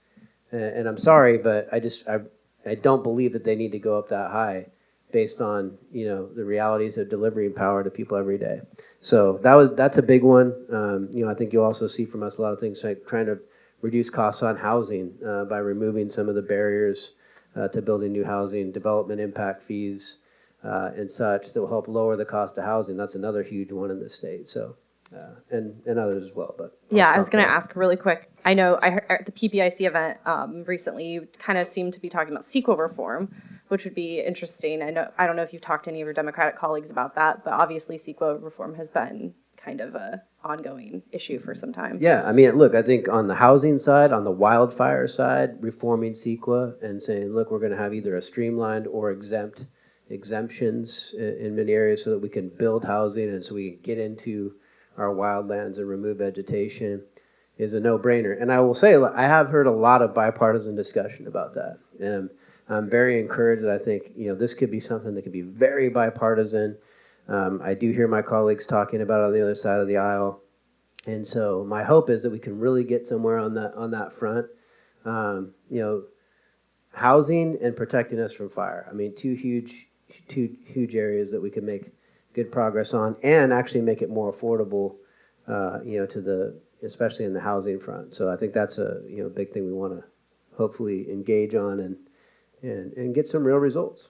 And I'm sorry, but I don't believe that they need to go up that high based on the realities of delivering power to people every day. So that's a big one. I think you'll also see from us a lot of things like trying to reduce costs on housing by removing some of the barriers to building new housing, development impact fees, and such that will help lower the cost of housing. That's another huge one in the state. So, and others as well. But I was going to ask really quick. I know I heard at the PPIC event recently, you kind of seemed to be talking about CEQA reform, which would be interesting. I don't know if you've talked to any of your Democratic colleagues about that, but obviously CEQA reform has been kind of a ongoing issue for some time. Yeah, look, I think on the housing side, on the wildfire side, reforming CEQA and saying, look, we're going to have either a streamlined or exemptions in many areas so that we can build housing and so we can get into our wildlands and remove vegetation is a no-brainer. And I will say, I have heard a lot of bipartisan discussion about that. And I'm very encouraged that I think, this could be something that could be very bipartisan. I do hear my colleagues talking about it on the other side of the aisle. And so my hope is that we can really get somewhere on that front. Housing and protecting us from fire. Two huge areas that we can make good progress on and actually make it more affordable, especially in the housing front. So I think that's a big thing we want to hopefully engage on and get some real results.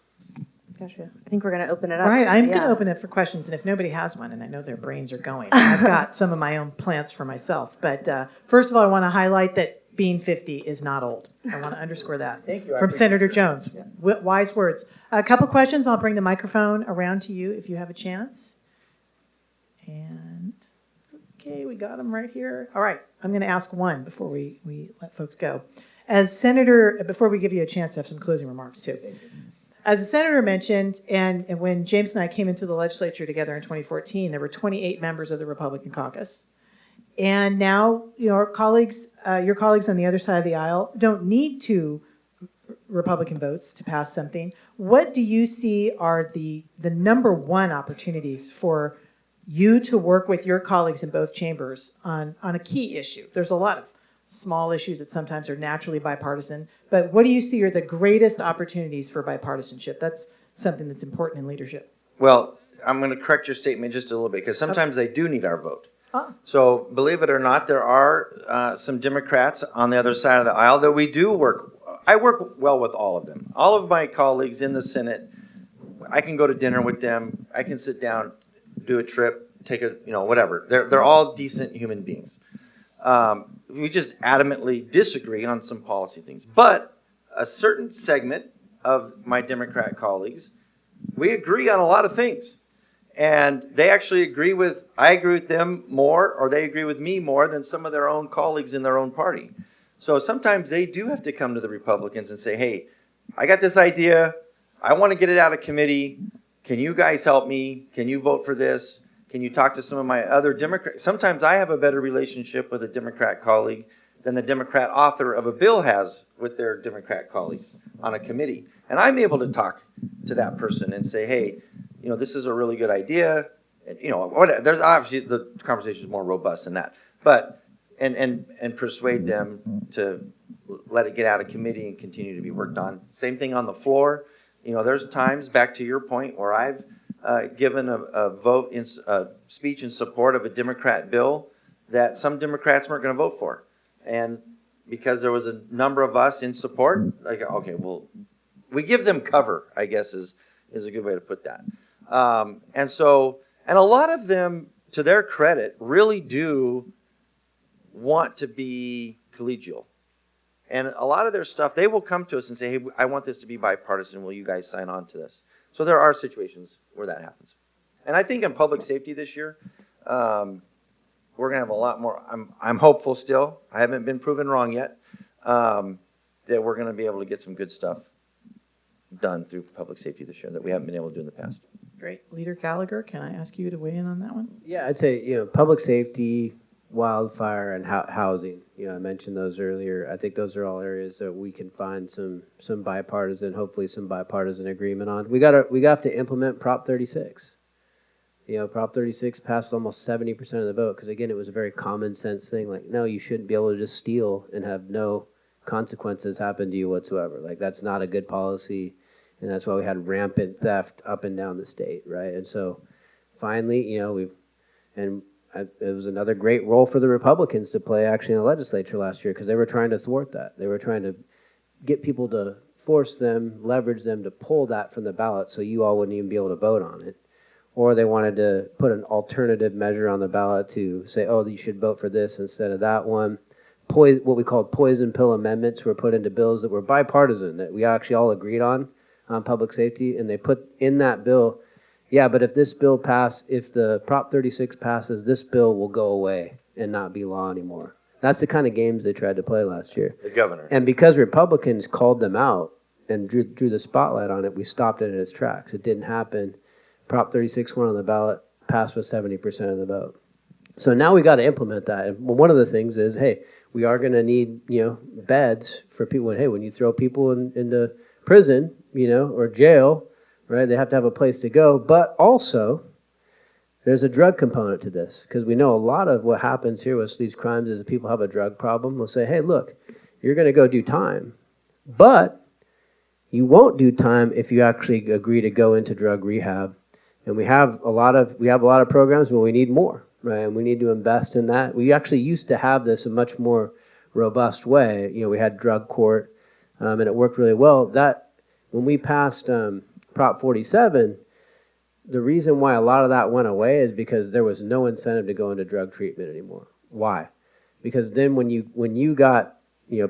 Gotcha. I think we're going to open it up. All right, I'm going to open it for questions, and if nobody has one, and I know their brains are going, I've got some of my own plants for myself. But first of all, I want to highlight that being 50 is not old. I want to underscore that. Thank you. From Senator Jones. Yeah. Wise words. A couple questions. I'll bring the microphone around to you if you have a chance. And okay, we got them right here. All right, I'm going to ask one before we let folks go. As Senator, before we give you a chance to have some closing remarks too. As the senator mentioned, and when James and I came into the legislature together in 2014, there were 28 members of the Republican caucus. And now, your colleagues on the other side of the aisle don't need 2 Republican votes to pass something. What do you see are the number one opportunities for you to work with your colleagues in both chambers on a key issue? There's a lot of small issues that sometimes are naturally bipartisan, but what do you see are the greatest opportunities for bipartisanship? That's something that's important in leadership. Well, I'm going to correct your statement just a little bit because sometimes they do need our vote. Oh. So believe it or not, there are some Democrats on the other side of the aisle that we do work. I work well with all of them. All of my colleagues in the Senate, I can go to dinner with them. I can sit down, do a trip, take a, whatever. They're all decent human beings. We just adamantly disagree on some policy things. But a certain segment of my Democrat colleagues, we agree on a lot of things. And they actually I agree with them more, or they agree with me more than some of their own colleagues in their own party. So sometimes they do have to come to the Republicans and say, hey, I got this idea. I want to get it out of committee. Can you guys help me? Can you vote for this? Can you talk to some of my other Democrats? Sometimes I have a better relationship with a Democrat colleague than the Democrat author of a bill has with their Democrat colleagues on a committee. And I'm able to talk to that person and say, hey, this is a really good idea. There's obviously the conversation is more robust than that, but and persuade them to let it get out of committee and continue to be worked on. Same thing on the floor. There's times, back to your point, where I've given a vote in a speech in support of a Democrat bill that some Democrats weren't going to vote for, and because there was a number of us in support, like, okay, well, we give them cover, I guess is a good way to put that. And a lot of them, to their credit, really do want to be collegial. And a lot of their stuff, they will come to us and say, hey, I want this to be bipartisan. Will you guys sign on to this? So there are situations where that happens. And I think in public safety this year, we're going to have a lot more. I'm hopeful still. I haven't been proven wrong yet, that we're going to be able to get some good stuff done through public safety this year that we haven't been able to do in the past. Great. Leader Gallagher, can I ask you to weigh in on that one? Yeah, I'd say, public safety, wildfire, and housing. I mentioned those earlier. I think those are all areas that we can find some hopefully some bipartisan agreement on. We got to implement Prop 36. Prop 36 passed almost 70% of the vote because, again, it was a very common sense thing. Like, no, you shouldn't be able to just steal and have no consequences happen to you whatsoever. Like, that's not a good policy, and that's why we had rampant theft up and down the state, right? And so, finally, it was another great role for the Republicans to play actually in the legislature last year because they were trying to thwart that. They were trying to get people to force them, leverage them to pull that from the ballot so you all wouldn't even be able to vote on it. Or they wanted to put an alternative measure on the ballot to say, oh, you should vote for this instead of that one. What we called poison pill amendments were put into bills that were bipartisan, that we actually all agreed on public safety. And they put in that bill, yeah, but if this bill if the Prop 36 passes, this bill will go away and not be law anymore. That's the kind of games they tried to play last year. The governor. And because Republicans called them out and drew the spotlight on it, we stopped it in its tracks. It didn't happen. Prop 36 went on the ballot, passed with 70% of the vote. So now we got to implement that. And one of the things is, hey, we are going to need, beds for people. And hey, when you throw people into prison, or jail, right, they have to have a place to go. But also, there's a drug component to this because we know a lot of what happens here with these crimes is that people have a drug problem. We'll say, hey, look, you're going to go do time, but you won't do time if you actually agree to go into drug rehab. And we have a lot of programs, but we need more, right? And we need to invest in that. We actually used to have this a much more robust way. We had drug court, and it worked really well. That when we passed Prop 47, the reason why a lot of that went away is because there was no incentive to go into drug treatment anymore. Why? Because then when you got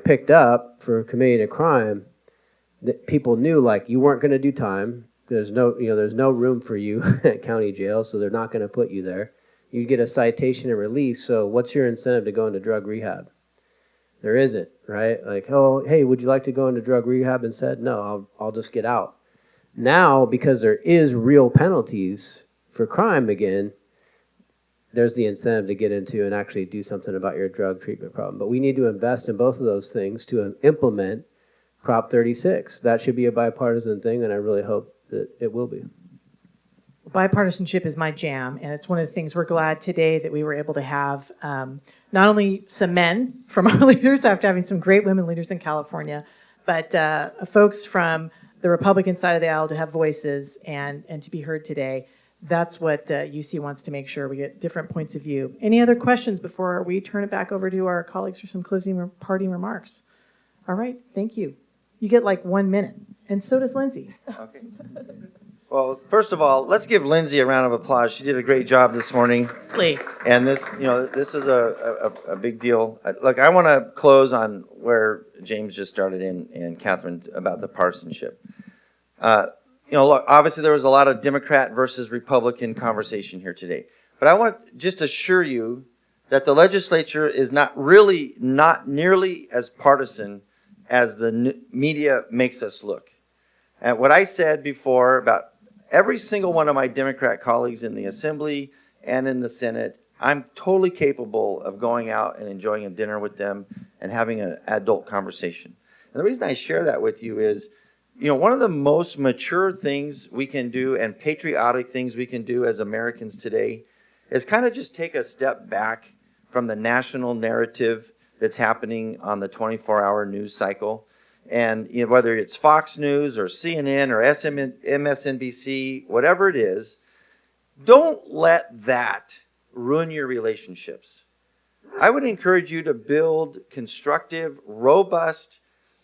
picked up for committing a crime, that people knew like you weren't going to do time. There's no room for you at county jail, so they're not going to put you there. You get a citation and release. So what's your incentive to go into drug rehab? There isn't, right? Like, oh, hey, would you like to go into drug rehab instead? No, I'll just get out. Now, because there is real penalties for crime again, there's the incentive to get into and actually do something about your drug treatment problem. But we need to invest in both of those things to implement Prop 36. That should be a bipartisan thing, and I really hope that it will be. Bipartisanship is my jam, and it's one of the things we're glad today that we were able to have not only some men from our leaders after having some great women leaders in California, but folks from the Republican side of the aisle to have voices and to be heard today. That's what UC wants to make sure we get different points of view. Any other questions before we turn it back over to our colleagues for some closing parting remarks? All right, thank you. You get like 1 minute, and so does Lindsay. Okay. Well, first of all, let's give Lindsay a round of applause. She did a great job this morning. Please. And this is a big deal. Look, I want to close on where James just started and Catherine about the partisanship. Look, obviously there was a lot of Democrat versus Republican conversation here today. But I want to just assure you that the legislature is not nearly as partisan as the media makes us look. And what I said before about every single one of my Democrat colleagues in the Assembly and in the Senate, I'm totally capable of going out and enjoying a dinner with them and having an adult conversation. And the reason I share that with you is, one of the most mature things we can do and patriotic things we can do as Americans today is kind of just take a step back from the national narrative that's happening on the 24-hour news cycle. And whether it's Fox News or CNN or MSNBC, whatever it is, don't let that ruin your relationships. I would encourage you to build constructive, robust,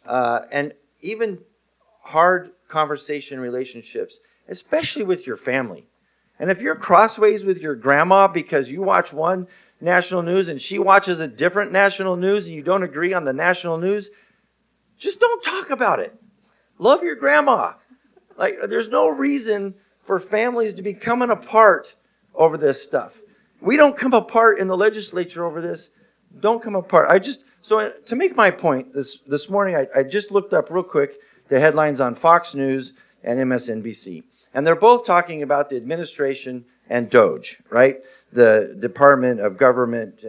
and even hard conversation relationships, especially with your family. And if you're crossways with your grandma because you watch one national news and she watches a different national news and you don't agree on the national news, just don't talk about it. Love your grandma. There's no reason for families to be coming apart over this stuff. We don't come apart in the legislature over this. Don't come apart. So to make my point, this morning I just looked up real quick the headlines on Fox News and MSNBC. And they're both talking about the administration and DOGE, right? The Department of Government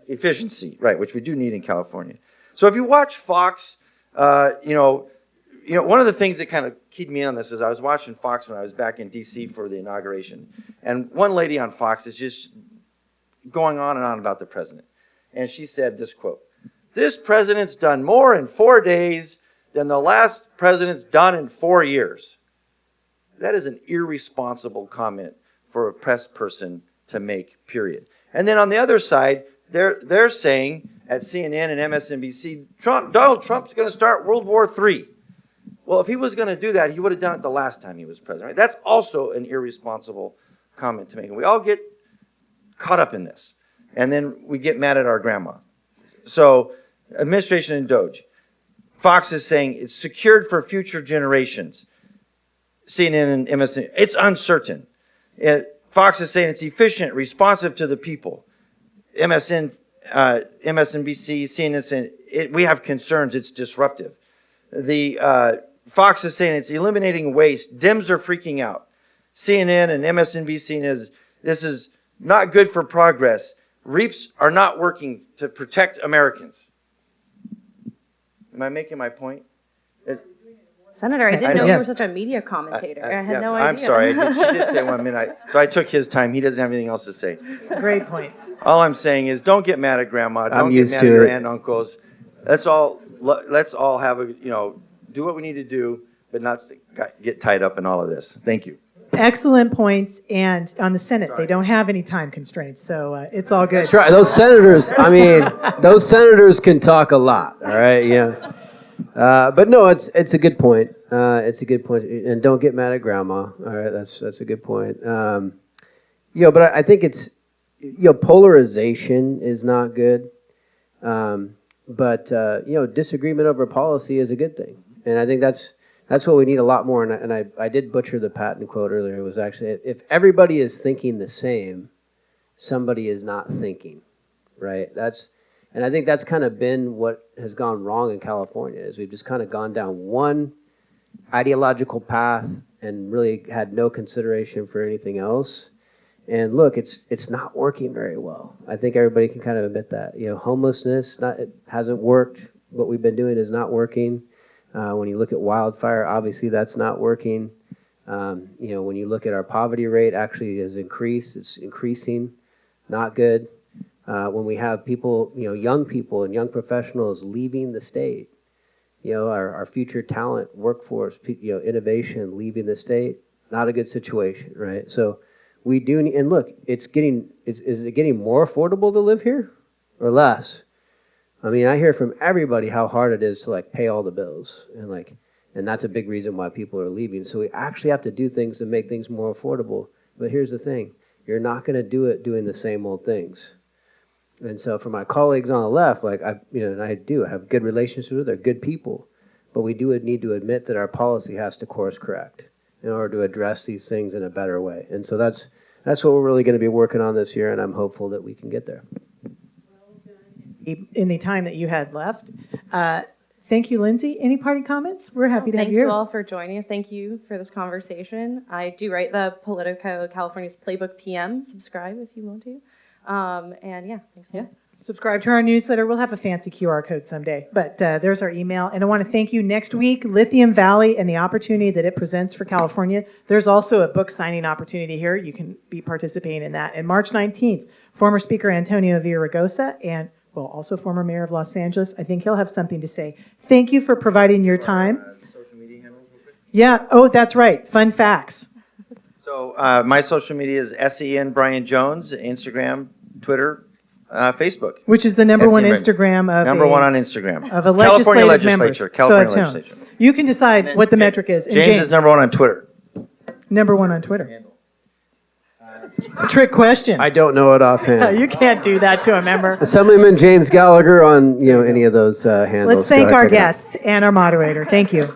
Efficiency, right, which we do need in California. So if you watch Fox, one of the things that kind of keyed me in on this is I was watching Fox when I was back in D.C. for the inauguration. And one lady on Fox is just going on and on about the president. And she said this quote, "This president's done more in 4 days than the last president's done in 4 years." That is an irresponsible comment for a press person to make, period. And then on the other side, they're saying at CNN and MSNBC, Donald Trump's going to start World War III. Well, if he was going to do that, he would have done it the last time he was president. Right? That's also an irresponsible comment to make. And we all get caught up in this. And then we get mad at our grandma. So, administration and DOGE. Fox is saying it's secured for future generations. CNN and MSN, it's uncertain. Fox is saying it's efficient, responsive to the people. MSNBC, CNN saying we have concerns, it's disruptive. Fox is saying it's eliminating waste. Dems are freaking out. CNN and MSNBC is this is not good for progress. REAPs are not working to protect Americans. Am I making my point? Senator, I didn't know you Yes. were such a media commentator. I had no idea. I'm sorry. She did say 1 minute. So I took his time. He doesn't have anything else to say. Great point. All I'm saying is don't get mad at grandma. Don't I'm get used mad to at your it. aunt and uncles. Let's all have do what we need to do, but not get tied up in all of this. Thank you. Excellent points. And on the Senate, they don't have any time constraints, so it's all good. That's right. Those senators, those senators can talk a lot. All right. Yeah. But no, it's a good point. It's a good point. And don't get mad at grandma. All right. That's a good point. But I think it's, polarization is not good. But disagreement over policy is a good thing. And I think that's what we need a lot more. And I did butcher the Patton quote earlier. It was actually, if everybody is thinking the same, somebody is not thinking, right? And I think that's kind of been what has gone wrong in California, is we've just kind of gone down one ideological path and really had no consideration for anything else. And look, it's not working very well. I think everybody can kind of admit that. Homelessness, it hasn't worked. What we've been doing is not working. When you look at Wildfire, obviously that's not working. When you look at our poverty rate, actually has increased. It's increasing, not good. When we have people, young people and young professionals leaving the state, our future talent, workforce, innovation leaving the state, not a good situation, right? So we do, and look, is it getting more affordable to live here or less? I hear from everybody how hard it is to pay all the bills, and that's a big reason why people are leaving. So we actually have to do things to make things more affordable. But here's the thing: you're not going to do it doing the same old things. And so for my colleagues on the left, I have good relationships with, they're good people, but we do need to admit that our policy has to course correct in order to address these things in a better way. And so that's what we're really going to be working on this year, and I'm hopeful that we can get there. In the time that you had left. Thank you, Lindsay. Any parting comments? We're happy to have Thank you here. you all for joining us. Thank you for this conversation. I do write the Politico California's Playbook PM. Subscribe if you want to. And yeah, thanks. Yeah. Subscribe to our newsletter. We'll have a fancy QR code someday, but there's our email. And I want to thank you. Next week, Lithium Valley and the opportunity that it presents for California. There's also a book signing opportunity here. You can be participating in that. And March 19th, former Speaker Antonio Villaraigosa and, well, also former Mayor of Los Angeles. I think he'll have something to say. Thank you for providing your time. Social media handles real quick? Yeah. Oh, that's right. Fun facts. So my social media is SEN Brian Jones, Instagram, Twitter, Facebook. Which is the number one SEN Instagram of Number one on Instagram. of a California legislative legislature. members. California So tone. legislature. You can decide what the metric is. And James is number one on Twitter. number one on Twitter. It's a trick question. I don't know it offhand. You can't do that to a member. Assemblyman James Gallagher on any of those handles. Let's thank Go our check it out. guests and our moderator. Thank you.